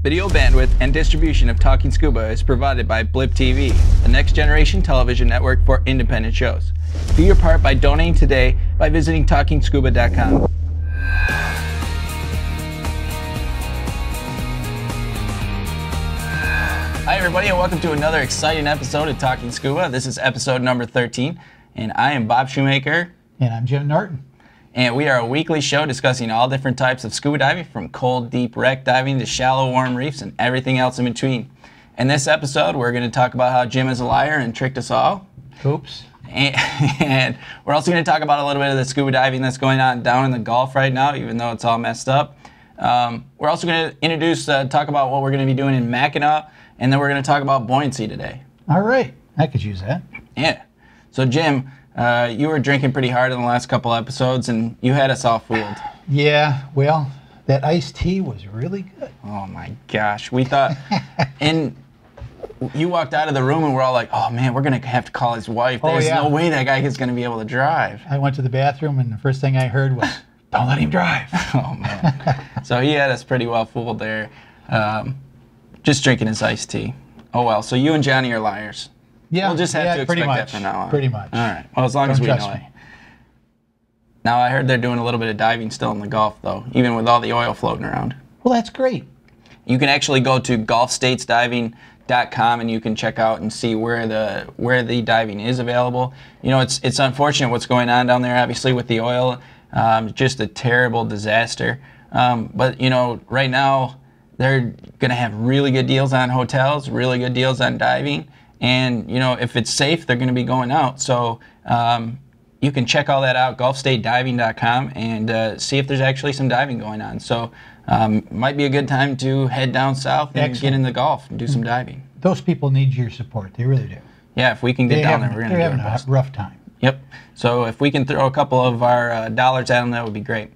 Video bandwidth and distribution of Talking Scuba is provided by Blip TV, the next generation television network for independent shows. Do your part by donating today by visiting TalkingScuba.com. Hi everybody, and welcome to another exciting episode of Talking Scuba. This is episode number 13, and I am Bob Shoemaker. And I'm Jim Norton. And we are a weekly show discussing all different types of scuba diving, from cold, deep wreck diving to shallow, warm reefs and everything else in between. In this episode, we're going to talk about how Jim is a liar and tricked us all. Oops. And we're also going to talk about a little bit of the scuba diving that's going on down in the Gulf right now, even though it's all messed up. We're also going to talk about what we're going to be doing in Mackinac, and then we're going to talk about buoyancy today. All right. I could use that. Yeah. So, Jim, you were drinking pretty hard in the last couple episodes, and you had us all fooled. Yeah, well, that iced tea was really good. Oh, my gosh. We thought, and you walked out of the room, and we're all like, oh, man, we're going to have to call his wife. There's no way that guy is going to be able to drive. I went to the bathroom, and the first thing I heard was, don't let him drive. Oh, man. So he had us pretty well fooled there, just drinking his iced tea. Oh, well, so you and Johnny are liars. Yeah, we'll just have to expect that from now on. Pretty much. All right. Well, as long as we know it. Now, I heard they're doing a little bit of diving still in the Gulf, though, even with all the oil floating around. Well, that's great. You can actually go to gulfstatesdiving.com and you can check out and see where the diving is available. You know, it's unfortunate what's going on down there, obviously, with the oil. Just a terrible disaster. But, you know, right now, they're going to have really good deals on hotels, really good deals on diving. And, you know, if it's safe, they're going to be going out. So you can check all that out, gulfstatediving.com, and see if there's actually some diving going on. So might be a good time to head down south and get in the Gulf and do some diving. Those people need your support. They really do. Yeah, if we can get down there, we're going to do it. They're having a rough time. Yep. So if we can throw a couple of our dollars at them, that would be great.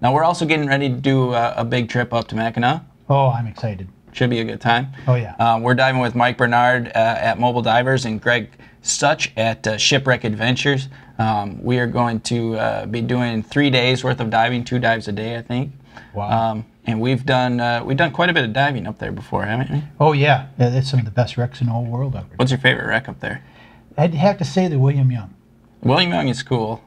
Now, we're also getting ready to do a big trip up to Mackinac. Oh, I'm excited. Should be a good time. Oh, yeah. We're diving with Mike Bernard at Mobile Divers and Greg Such at Shipwreck Adventures. We are going to be doing 3 days worth of diving, 2 dives a day, I think. Wow. And we've done quite a bit of diving up there before, haven't we? Oh, yeah. That's some of the best wrecks in the whole world over there. What's your favorite wreck up there? I'd have to say the William Young. William Young is cool.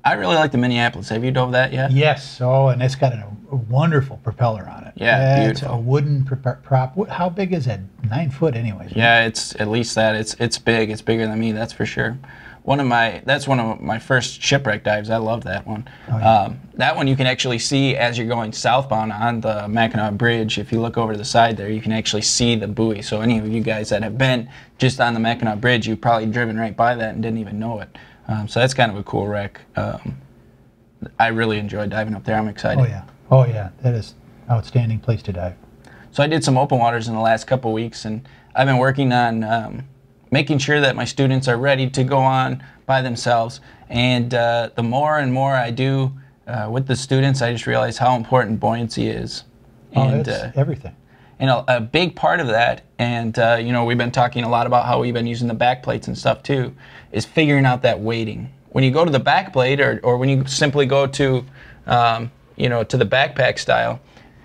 I really like the Minneapolis. Have you dove that yet? Yes. Oh, and it's got a wonderful propeller on it. Yeah, beautiful. It's a wooden prop. How big is that? 9 foot, anyways. Yeah, it's at least that. It's big. It's bigger than me, that's for sure. That's one of my first shipwreck dives. I love that one. Oh, yeah. That one you can actually see as you're going southbound on the Mackinac Bridge. If you look over to the side there, you can actually see the buoy. So any of you guys that have been just on the Mackinac Bridge, you've probably driven right by that and didn't even know it. So that's kind of a cool wreck. I really enjoyed diving up there. I'm excited. Oh, yeah. Oh, yeah. That is an outstanding place to dive. So I did some open waters in the last couple of weeks, and I've been working on making sure that my students are ready to go on by themselves. And the more and more I do with the students, I just realize how important buoyancy is. And it's everything. And a big part of that, and you know, we've been talking a lot about how we've been using the back plates and stuff too, is figuring out that weighting. When you go to the back plate, or when you simply go to, you know, to the backpack style,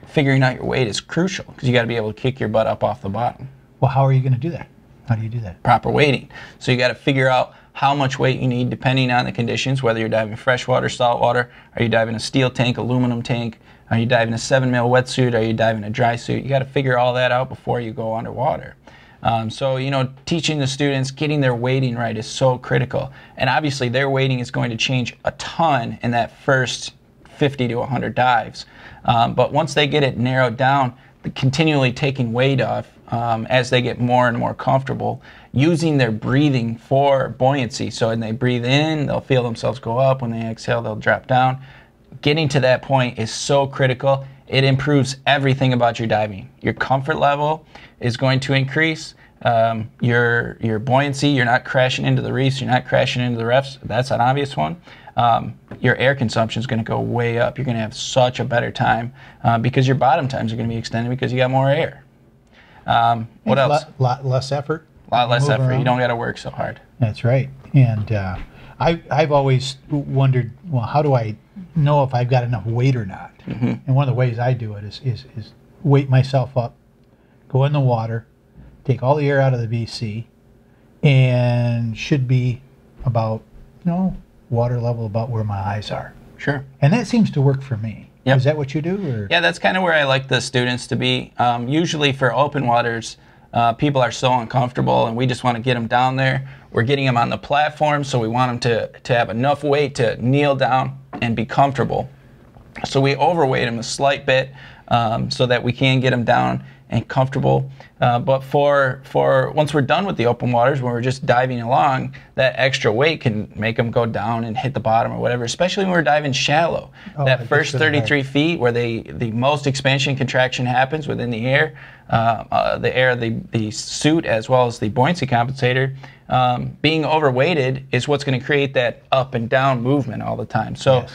figuring out your weight is crucial, because you got to be able to kick your butt up off the bottom. Well, how are you going to do that? How do you do that? Proper weighting. So you got to figure out how much weight you need depending on the conditions, whether you're diving freshwater, saltwater, are you diving a steel tank, aluminum tank, are you diving a 7-mil wetsuit, are you diving a dry suit? You got to figure all that out before you go underwater. So, you know, teaching the students, getting their weighting right is so critical. And obviously their weighting is going to change a ton in that first 50 to 100 dives. But once they get it narrowed down, continually taking weight off as they get more and more comfortable, using their breathing for buoyancy. So when they breathe in, they'll feel themselves go up. When they exhale, they'll drop down. Getting to that point is so critical. It improves everything about your diving. Your comfort level is going to increase. Your buoyancy, you're not crashing into the reefs, you're not crashing into the refs. That's an obvious one. Your air consumption is going to go way up. You're going to have such a better time because your bottom times are going to be extended because you got more air. What else? Lot less effort. A lot less effort. You don't got to work so hard. That's right. And I've always wondered, well, how do I know if I've got enough weight or not. And one of the ways I do it is weight myself up, go in the water, take all the air out of the VC, and should be about, water level about where my eyes are. Sure. And that seems to work for me. Yep. Is that what you do? Or? Yeah, that's kind of where I like the students to be. Usually for open waters, people are so uncomfortable, and we just want to get them down there. We're getting them on the platform, so we want them to have enough weight to kneel down and be comfortable. So we overweight them a slight bit so that we can get them down and comfortable. But for once we're done with the open waters, when we're just diving along, that extra weight can make them go down and hit the bottom or whatever, especially when we're diving shallow. That first 33 feet where the most expansion contraction happens within the air, the suit as well as the buoyancy compensator, being overweighted is what's going to create that up and down movement all the time. So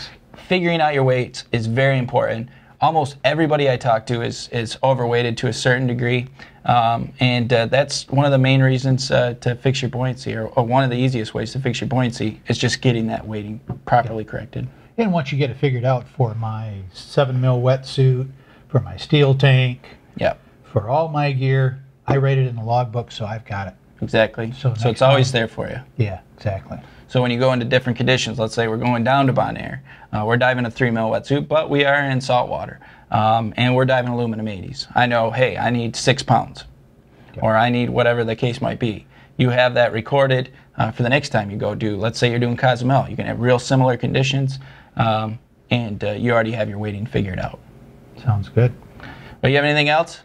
figuring out your weights is very important. Almost everybody I talk to is overweighted to a certain degree, and that's one of the main reasons to fix your buoyancy, or one of the easiest ways to fix your buoyancy is just getting that weighting properly corrected. And once you get it figured out for my 7 mil wetsuit, for my steel tank, for all my gear, I rate it in the logbook, so I've got it. Exactly. So it's always there for you. Yeah, exactly. So when you go into different conditions, let's say we're going down to Bonaire, we're diving a 3 mil wetsuit, but we are in salt water, and we're diving aluminum 80s. I know, hey, I need 6 pounds, or I need whatever the case might be. You have that recorded for the next time you go do, let's say you're doing Cozumel. You can have real similar conditions, and you already have your weighting figured out. Sounds good. But you have anything else?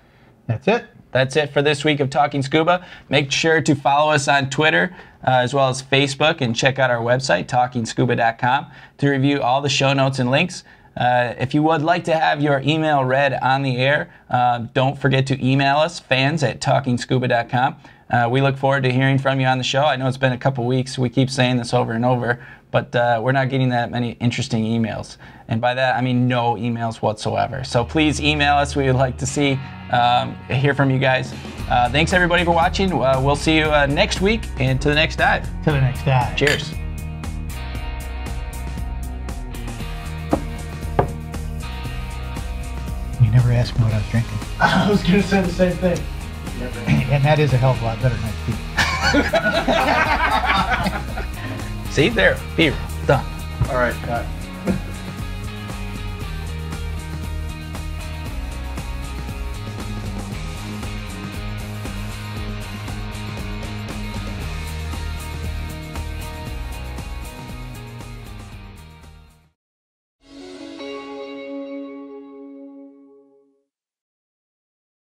That's it. That's it for this week of Talking Scuba. Make sure to follow us on Twitter as well as Facebook, and check out our website, talkingscuba.com, to review all the show notes and links. If you would like to have your email read on the air, don't forget to email us, fans@talkingscuba.com. We look forward to hearing from you on the show. I know it's been a couple weeks. We keep saying this over and over, but we're not getting that many interesting emails. And by that, I mean no emails whatsoever. So please email us. We would like to hear from you guys. Thanks, everybody, for watching. We'll see you next week, and to the next dive. To the next dive. Cheers. You never asked me what I was drinking. I was going to say the same thing. And that is a hell of a lot better than I think. See, there, beer, done. All right, got it.